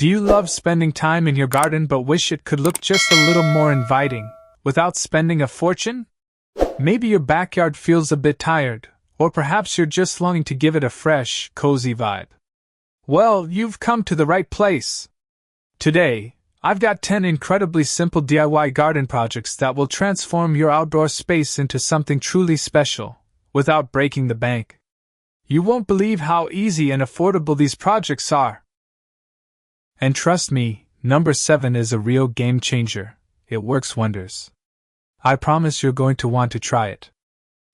Do you love spending time in your garden but wish it could look just a little more inviting, without spending a fortune? Maybe your backyard feels a bit tired, or perhaps you're just longing to give it a fresh, cozy vibe. Well, you've come to the right place. Today, I've got 10 incredibly simple DIY garden projects that will transform your outdoor space into something truly special, without breaking the bank. You won't believe how easy and affordable these projects are. And trust me, number 7 is a real game changer. It works wonders. I promise you're going to want to try it.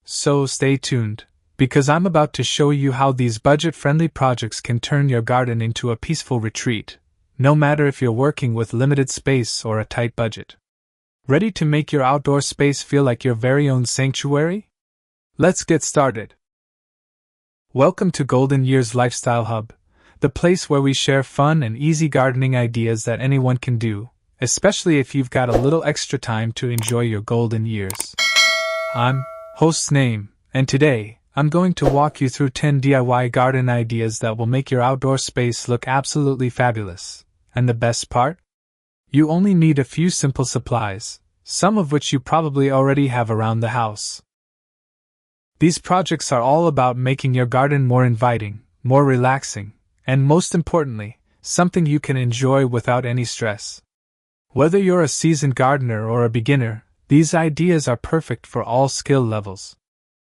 So stay tuned, because I'm about to show you how these budget-friendly projects can turn your garden into a peaceful retreat, no matter if you're working with limited space or a tight budget. Ready to make your outdoor space feel like your very own sanctuary? Let's get started. Welcome to Golden Years Lifestyle Hub, the place where we share fun and easy gardening ideas that anyone can do, especially if you've got a little extra time to enjoy your golden years. I'm host's name, and today, I'm going to walk you through 10 DIY garden ideas that will make your outdoor space look absolutely fabulous. And the best part? You only need a few simple supplies, some of which you probably already have around the house. These projects are all about making your garden more inviting, more relaxing, and most importantly, something you can enjoy without any stress. Whether you're a seasoned gardener or a beginner, these ideas are perfect for all skill levels.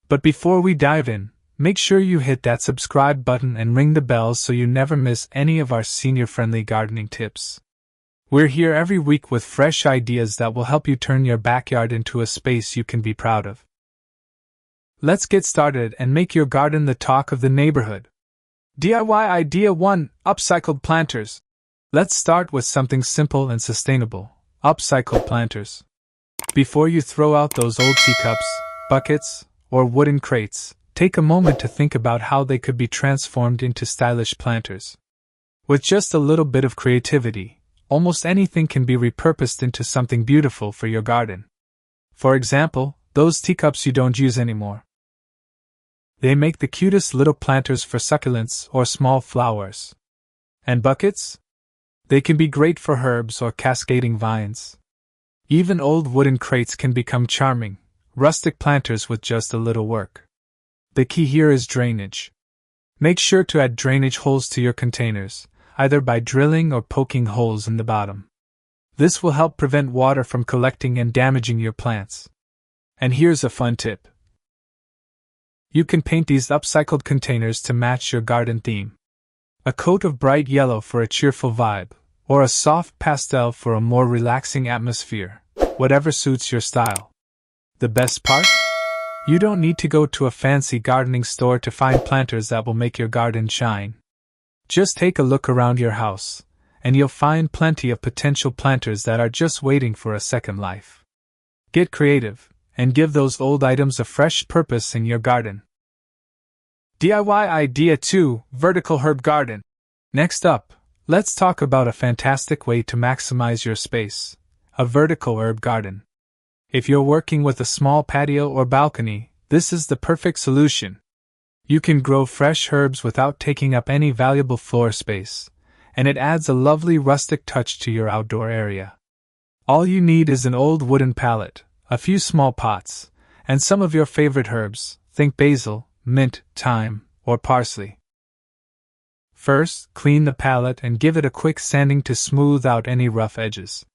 But before we dive in, make sure you hit that subscribe button and ring the bell so you never miss any of our senior-friendly gardening tips. We're here every week with fresh ideas that will help you turn your backyard into a space you can be proud of. Let's get started and make your garden the talk of the neighborhood. DIY Idea 1: Upcycled Planters. Let's start with something simple and sustainable: upcycled planters. Before you throw out those old teacups, buckets, or wooden crates, take a moment to think about how they could be transformed into stylish planters. With just a little bit of creativity, almost anything can be repurposed into something beautiful for your garden. For example, those teacups you don't use anymore. They make the cutest little planters for succulents or small flowers. And buckets? They can be great for herbs or cascading vines. Even old wooden crates can become charming, rustic planters with just a little work. The key here is drainage. Make sure to add drainage holes to your containers, either by drilling or poking holes in the bottom. This will help prevent water from collecting and damaging your plants. And here's a fun tip. You can paint these upcycled containers to match your garden theme. A coat of bright yellow for a cheerful vibe, or a soft pastel for a more relaxing atmosphere, whatever suits your style. The best part? You don't need to go to a fancy gardening store to find planters that will make your garden shine. Just take a look around your house, and you'll find plenty of potential planters that are just waiting for a second life. Get creative, and give those old items a fresh purpose in your garden. DIY Idea 2: Vertical Herb Garden. Next up, let's talk about a fantastic way to maximize your space: a vertical herb garden. If you're working with a small patio or balcony, this is the perfect solution. You can grow fresh herbs without taking up any valuable floor space, and it adds a lovely rustic touch to your outdoor area. All you need is an old wooden pallet, a few small pots, and some of your favorite herbs. Think basil, mint, thyme, or parsley. First, clean the pallet and give it a quick sanding to smooth out any rough edges.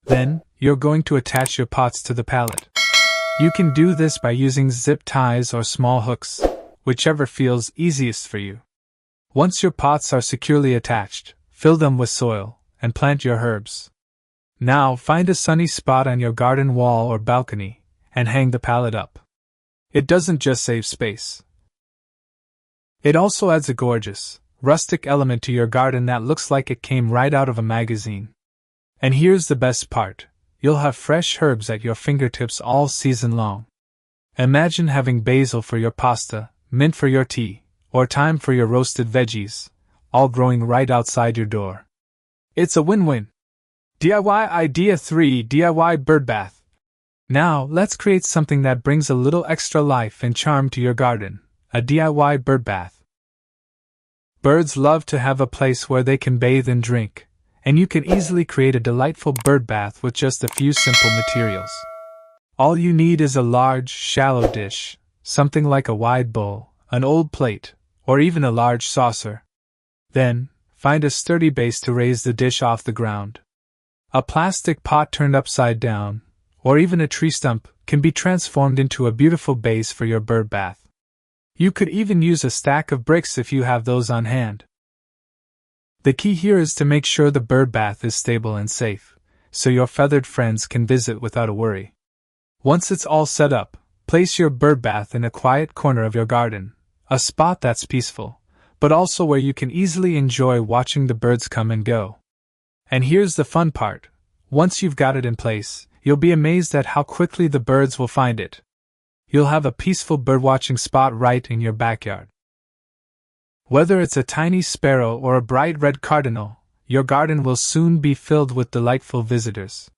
Then, you're going to attach your pots to the pallet. You can do this by using zip ties or small hooks, whichever feels easiest for you. Once your pots are securely attached, fill them with soil, and plant your herbs. Now find a sunny spot on your garden wall or balcony, and hang the pallet up. It doesn't just save space. It also adds a gorgeous, rustic element to your garden that looks like it came right out of a magazine. And here's the best part: you'll have fresh herbs at your fingertips all season long. Imagine having basil for your pasta, mint for your tea, or thyme for your roasted veggies, all growing right outside your door. It's a win-win. DIY Idea 3: DIY Bird Bath. Now, let's create something that brings a little extra life and charm to your garden: a DIY bird bath. Birds love to have a place where they can bathe and drink, and you can easily create a delightful bird bath with just a few simple materials. All you need is a large, shallow dish, something like a wide bowl, an old plate, or even a large saucer. Then, find a sturdy base to raise the dish off the ground. A plastic pot turned upside down, or even a tree stump, can be transformed into a beautiful base for your bird bath. You could even use a stack of bricks if you have those on hand. The key here is to make sure the bird bath is stable and safe, so your feathered friends can visit without a worry. Once it's all set up, place your bird bath in a quiet corner of your garden, a spot that's peaceful, but also where you can easily enjoy watching the birds come and go. And here's the fun part. Once you've got it in place, you'll be amazed at how quickly the birds will find it. You'll have a peaceful birdwatching spot right in your backyard. Whether it's a tiny sparrow or a bright red cardinal, your garden will soon be filled with delightful visitors.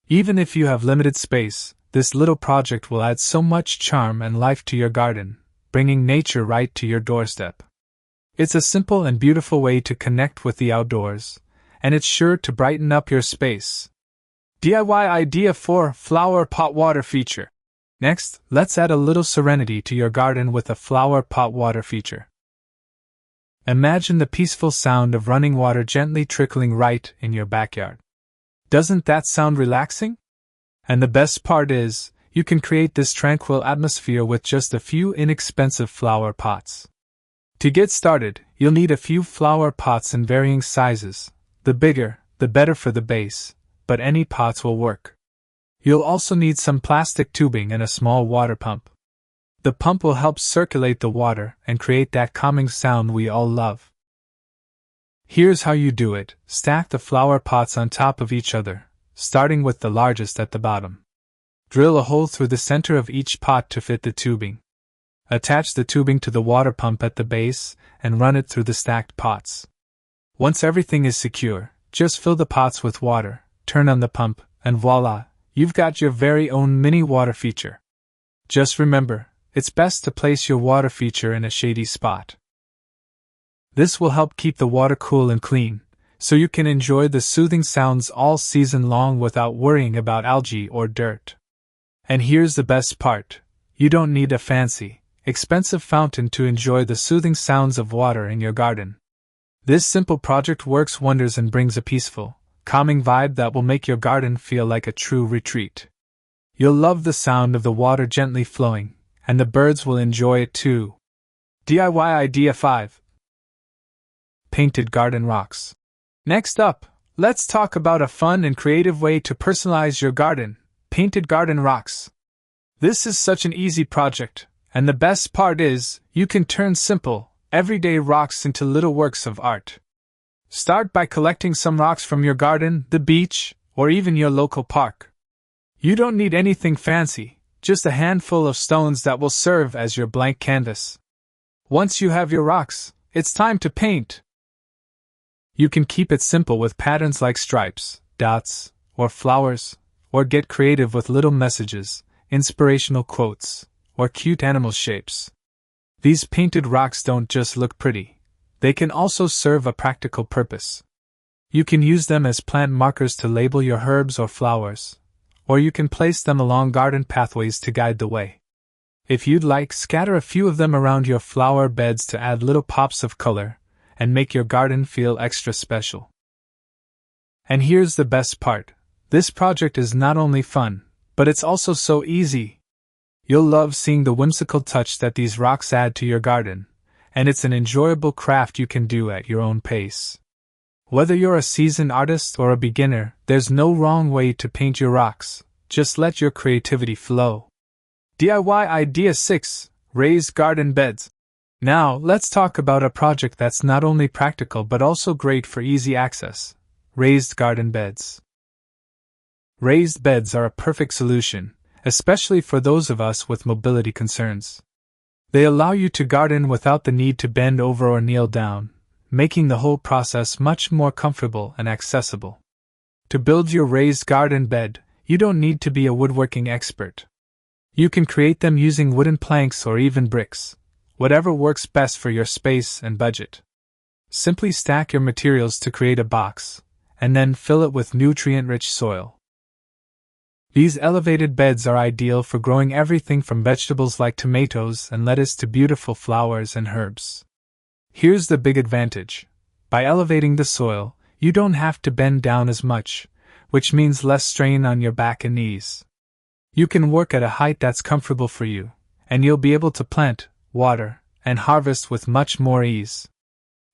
Even if you have limited space, this little project will add so much charm and life to your garden, bringing nature right to your doorstep. It's a simple and beautiful way to connect with the outdoors, and it's sure to brighten up your space. DIY Idea 4: Flower Pot Water Feature. Next, let's add a little serenity to your garden with a flower pot water feature. Imagine the peaceful sound of running water gently trickling right in your backyard. Doesn't that sound relaxing? And the best part is, you can create this tranquil atmosphere with just a few inexpensive flower pots. To get started, you'll need a few flower pots in varying sizes. The bigger, the better for the base, but any pots will work. You'll also need some plastic tubing and a small water pump. The pump will help circulate the water and create that calming sound we all love. Here's how you do it. Stack the flower pots on top of each other, starting with the largest at the bottom. Drill a hole through the center of each pot to fit the tubing. Attach the tubing to the water pump at the base and run it through the stacked pots. Once everything is secure, just fill the pots with water, turn on the pump, and voila, you've got your very own mini water feature. Just remember, it's best to place your water feature in a shady spot. This will help keep the water cool and clean, so you can enjoy the soothing sounds all season long without worrying about algae or dirt. And here's the best part. You don't need a fancy, expensive fountain to enjoy the soothing sounds of water in your garden. This simple project works wonders and brings a peaceful, calming vibe that will make your garden feel like a true retreat. You'll love the sound of the water gently flowing, and the birds will enjoy it too. DIY Idea 5: Painted Garden Rocks. Next up, let's talk about a fun and creative way to personalize your garden: painted garden rocks. This is such an easy project, and the best part is, you can turn simple, everyday rocks into little works of art. Start by collecting some rocks from your garden, the beach, or even your local park. You don't need anything fancy, just a handful of stones that will serve as your blank canvas. Once you have your rocks, it's time to paint. You can keep it simple with patterns like stripes, dots, or flowers, or get creative with little messages, inspirational quotes, or cute animal shapes. These painted rocks don't just look pretty, they can also serve a practical purpose. You can use them as plant markers to label your herbs or flowers, or you can place them along garden pathways to guide the way. If you'd like, scatter a few of them around your flower beds to add little pops of color and make your garden feel extra special. And here's the best part. This project is not only fun, but it's also so easy. You'll love seeing the whimsical touch that these rocks add to your garden, and it's an enjoyable craft you can do at your own pace. Whether you're a seasoned artist or a beginner, there's no wrong way to paint your rocks. Just let your creativity flow. DIY Idea 6: Raised Garden Beds. Now, let's talk about a project that's not only practical but also great for easy access: raised garden beds. Raised beds are a perfect solution, especially for those of us with mobility concerns. They allow you to garden without the need to bend over or kneel down, making the whole process much more comfortable and accessible. To build your raised garden bed, you don't need to be a woodworking expert. You can create them using wooden planks or even bricks, whatever works best for your space and budget. Simply stack your materials to create a box, and then fill it with nutrient-rich soil. These elevated beds are ideal for growing everything from vegetables like tomatoes and lettuce to beautiful flowers and herbs. Here's the big advantage. By elevating the soil, you don't have to bend down as much, which means less strain on your back and knees. You can work at a height that's comfortable for you, and you'll be able to plant, water, and harvest with much more ease.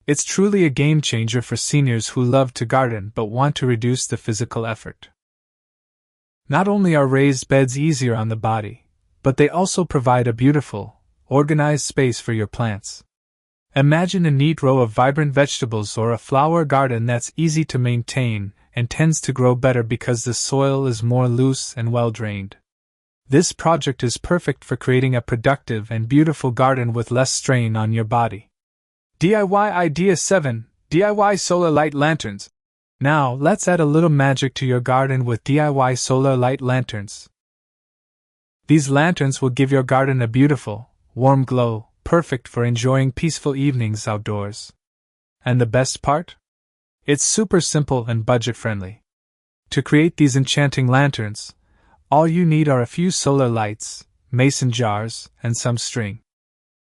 It's truly a game changer for seniors who love to garden but want to reduce the physical effort. Not only are raised beds easier on the body, but they also provide a beautiful, organized space for your plants. Imagine a neat row of vibrant vegetables or a flower garden that's easy to maintain and tends to grow better because the soil is more loose and well-drained. This project is perfect for creating a productive and beautiful garden with less strain on your body. DIY Idea 7: DIY Solar Light Lanterns. Now, let's add a little magic to your garden with DIY solar light lanterns. These lanterns will give your garden a beautiful, warm glow, perfect for enjoying peaceful evenings outdoors. And the best part? It's super simple and budget-friendly. To create these enchanting lanterns, all you need are a few solar lights, mason jars, and some string.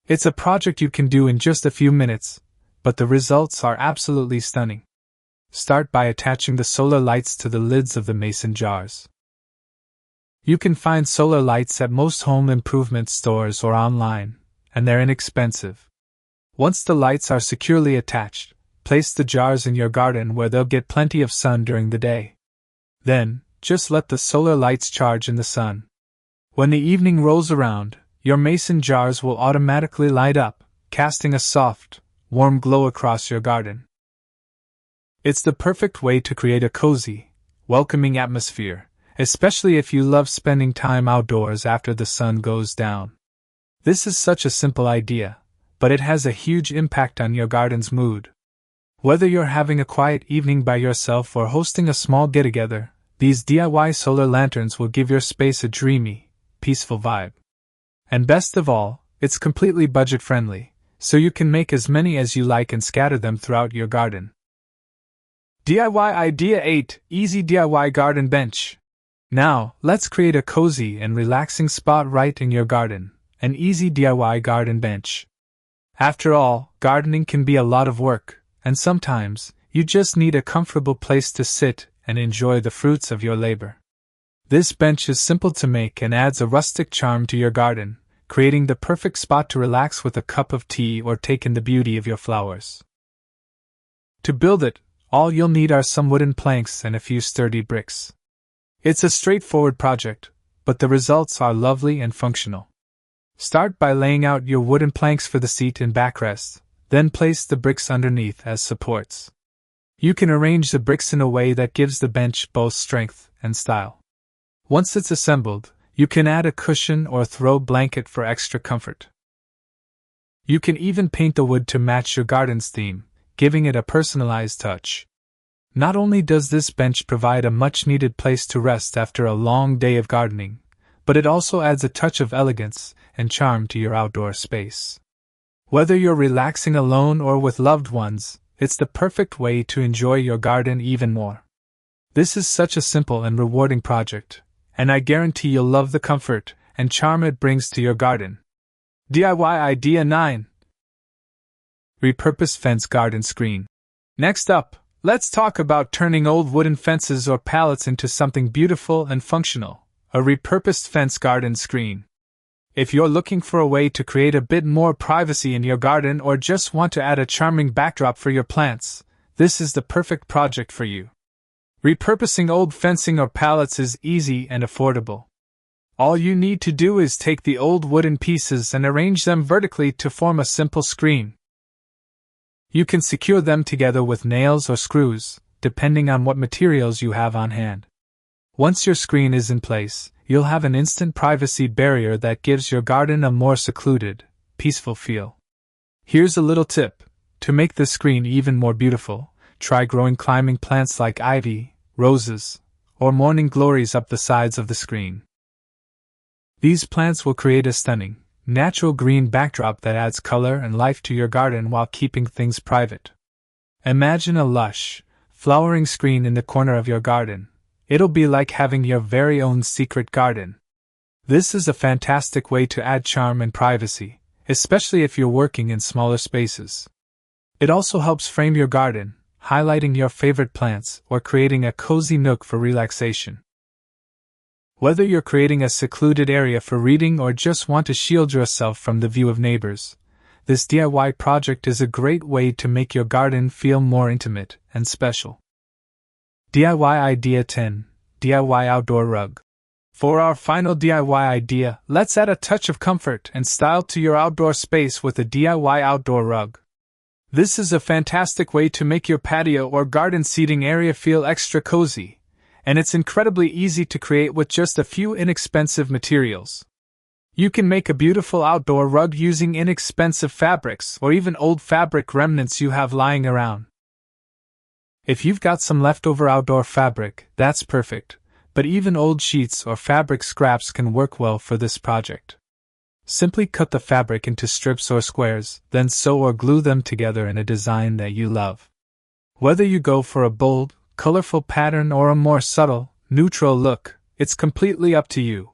It's a project you can do in just a few minutes, but the results are absolutely stunning. Start by attaching the solar lights to the lids of the mason jars. You can find solar lights at most home improvement stores or online, and they're inexpensive. Once the lights are securely attached, place the jars in your garden where they'll get plenty of sun during the day. Then, just let the solar lights charge in the sun. When the evening rolls around, your mason jars will automatically light up, casting a soft, warm glow across your garden. It's the perfect way to create a cozy, welcoming atmosphere, especially if you love spending time outdoors after the sun goes down. This is such a simple idea, but it has a huge impact on your garden's mood. Whether you're having a quiet evening by yourself or hosting a small get-together, these DIY solar lanterns will give your space a dreamy, peaceful vibe. And best of all, it's completely budget-friendly, so you can make as many as you like and scatter them throughout your garden. DIY Idea 8: Easy DIY Garden Bench. Now, let's create a cozy and relaxing spot right in your garden, an easy DIY garden bench. After all, gardening can be a lot of work, and sometimes, you just need a comfortable place to sit and enjoy the fruits of your labor. This bench is simple to make and adds a rustic charm to your garden, creating the perfect spot to relax with a cup of tea or take in the beauty of your flowers. To build it, all you'll need are some wooden planks and a few sturdy bricks. It's a straightforward project, but the results are lovely and functional. Start by laying out your wooden planks for the seat and backrest, then place the bricks underneath as supports. You can arrange the bricks in a way that gives the bench both strength and style. Once it's assembled, you can add a cushion or throw blanket for extra comfort. You can even paint the wood to match your garden's theme, giving it a personalized touch. Not only does this bench provide a much-needed place to rest after a long day of gardening, but it also adds a touch of elegance and charm to your outdoor space. Whether you're relaxing alone or with loved ones, it's the perfect way to enjoy your garden even more. This is such a simple and rewarding project, and I guarantee you'll love the comfort and charm it brings to your garden. DIY Idea 9: Repurpose Fence Garden Screen. Next up, let's talk about turning old wooden fences or pallets into something beautiful and functional, a repurposed fence garden screen. If you're looking for a way to create a bit more privacy in your garden or just want to add a charming backdrop for your plants, this is the perfect project for you. Repurposing old fencing or pallets is easy and affordable. All you need to do is take the old wooden pieces and arrange them vertically to form a simple screen. You can secure them together with nails or screws, depending on what materials you have on hand. Once your screen is in place, you'll have an instant privacy barrier that gives your garden a more secluded, peaceful feel. Here's a little tip. To make the screen even more beautiful, try growing climbing plants like ivy, roses, or morning glories up the sides of the screen. These plants will create a stunning, natural green backdrop that adds color and life to your garden while keeping things private. Imagine a lush, flowering screen in the corner of your garden. It'll be like having your very own secret garden. This is a fantastic way to add charm and privacy, especially if you're working in smaller spaces. It also helps frame your garden, highlighting your favorite plants or creating a cozy nook for relaxation. Whether you're creating a secluded area for reading or just want to shield yourself from the view of neighbors, this DIY project is a great way to make your garden feel more intimate and special. DIY Idea 10: DIY Outdoor Rug. For our final DIY idea, let's add a touch of comfort and style to your outdoor space with a DIY outdoor rug. This is a fantastic way to make your patio or garden seating area feel extra cozy, and it's incredibly easy to create with just a few inexpensive materials. You can make a beautiful outdoor rug using inexpensive fabrics or even old fabric remnants you have lying around. If you've got some leftover outdoor fabric, that's perfect, but even old sheets or fabric scraps can work well for this project. Simply cut the fabric into strips or squares, then sew or glue them together in a design that you love. Whether you go for a bold, colorful pattern or a more subtle, neutral look, it's completely up to you.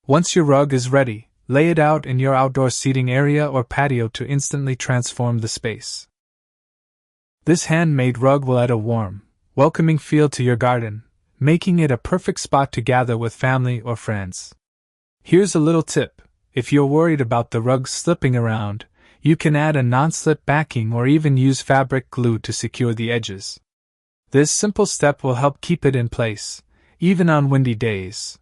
Once your rug is ready, lay it out in your outdoor seating area or patio to instantly transform the space. This handmade rug will add a warm, welcoming feel to your garden, making it a perfect spot to gather with family or friends. Here's a little tip: if you're worried about the rug slipping around, you can add a non-slip backing or even use fabric glue to secure the edges. This simple step will help keep it in place, even on windy days.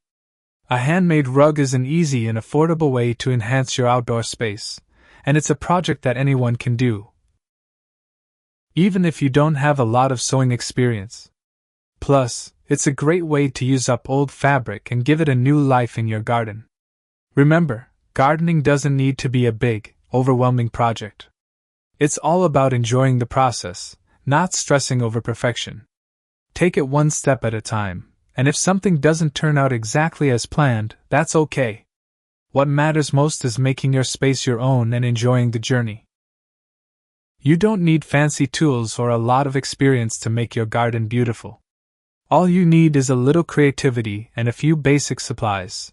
A handmade rug is an easy and affordable way to enhance your outdoor space, and it's a project that anyone can do, even if you don't have a lot of sewing experience. Plus, it's a great way to use up old fabric and give it a new life in your garden. Remember, gardening doesn't need to be a big, overwhelming project. It's all about enjoying the process, not stressing over perfection. Take it one step at a time, and if something doesn't turn out exactly as planned, that's okay. What matters most is making your space your own and enjoying the journey. You don't need fancy tools or a lot of experience to make your garden beautiful. All you need is a little creativity and a few basic supplies.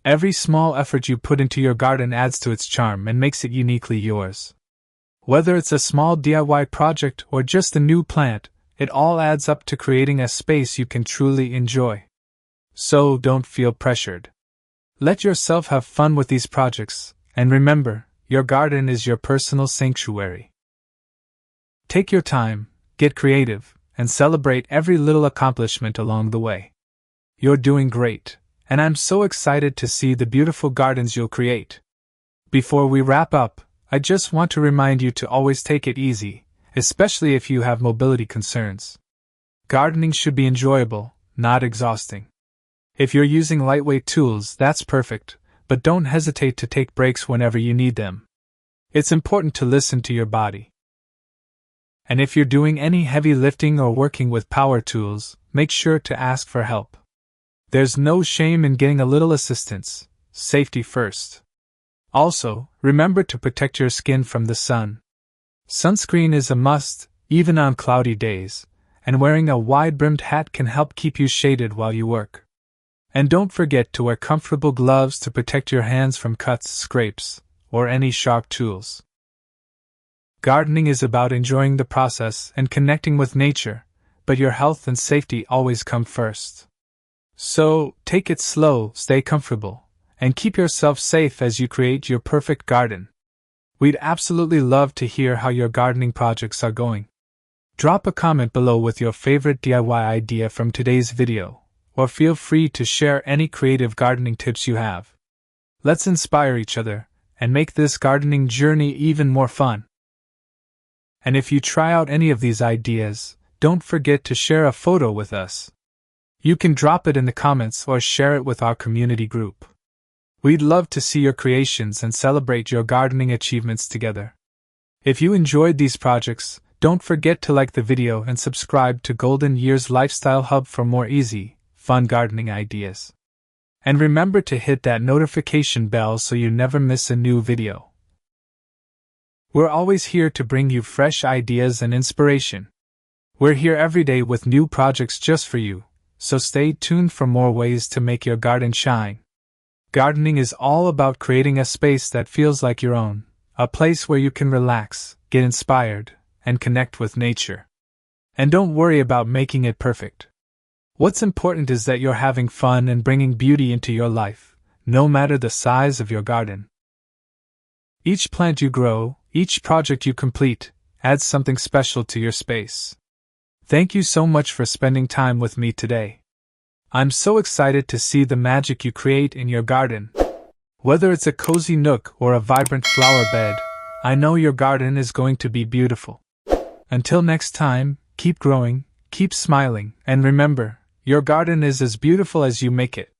Every small effort you put into your garden adds to its charm and makes it uniquely yours. Whether it's a small DIY project or just a new plant, it all adds up to creating a space you can truly enjoy. So don't feel pressured. Let yourself have fun with these projects, and remember, your garden is your personal sanctuary. Take your time, get creative, and celebrate every little accomplishment along the way. You're doing great, and I'm so excited to see the beautiful gardens you'll create. Before we wrap up, I just want to remind you to always take it easy, especially if you have mobility concerns. Gardening should be enjoyable, not exhausting. If you're using lightweight tools, that's perfect, but don't hesitate to take breaks whenever you need them. It's important to listen to your body. And if you're doing any heavy lifting or working with power tools, make sure to ask for help. There's no shame in getting a little assistance. Safety first. Also, remember to protect your skin from the sun. Sunscreen is a must, even on cloudy days, and wearing a wide-brimmed hat can help keep you shaded while you work. And don't forget to wear comfortable gloves to protect your hands from cuts, scrapes, or any sharp tools. Gardening is about enjoying the process and connecting with nature, but your health and safety always come first. So, take it slow, stay comfortable, and keep yourself safe as you create your perfect garden. We'd absolutely love to hear how your gardening projects are going. Drop a comment below with your favorite DIY idea from today's video, or feel free to share any creative gardening tips you have. Let's inspire each other, and make this gardening journey even more fun. And if you try out any of these ideas, don't forget to share a photo with us. You can drop it in the comments or share it with our community group. We'd love to see your creations and celebrate your gardening achievements together. If you enjoyed these projects, don't forget to like the video and subscribe to Golden Year's Lifestyle Hub for more easy, fun gardening ideas. And remember to hit that notification bell so you never miss a new video. We're always here to bring you fresh ideas and inspiration. We're here every day with new projects just for you, so stay tuned for more ways to make your garden shine. Gardening is all about creating a space that feels like your own, a place where you can relax, get inspired, and connect with nature. And don't worry about making it perfect. What's important is that you're having fun and bringing beauty into your life, no matter the size of your garden. Each plant you grow, each project you complete, adds something special to your space. Thank you so much for spending time with me today. I'm so excited to see the magic you create in your garden. Whether it's a cozy nook or a vibrant flower bed, I know your garden is going to be beautiful. Until next time, keep growing, keep smiling, and remember, your garden is as beautiful as you make it.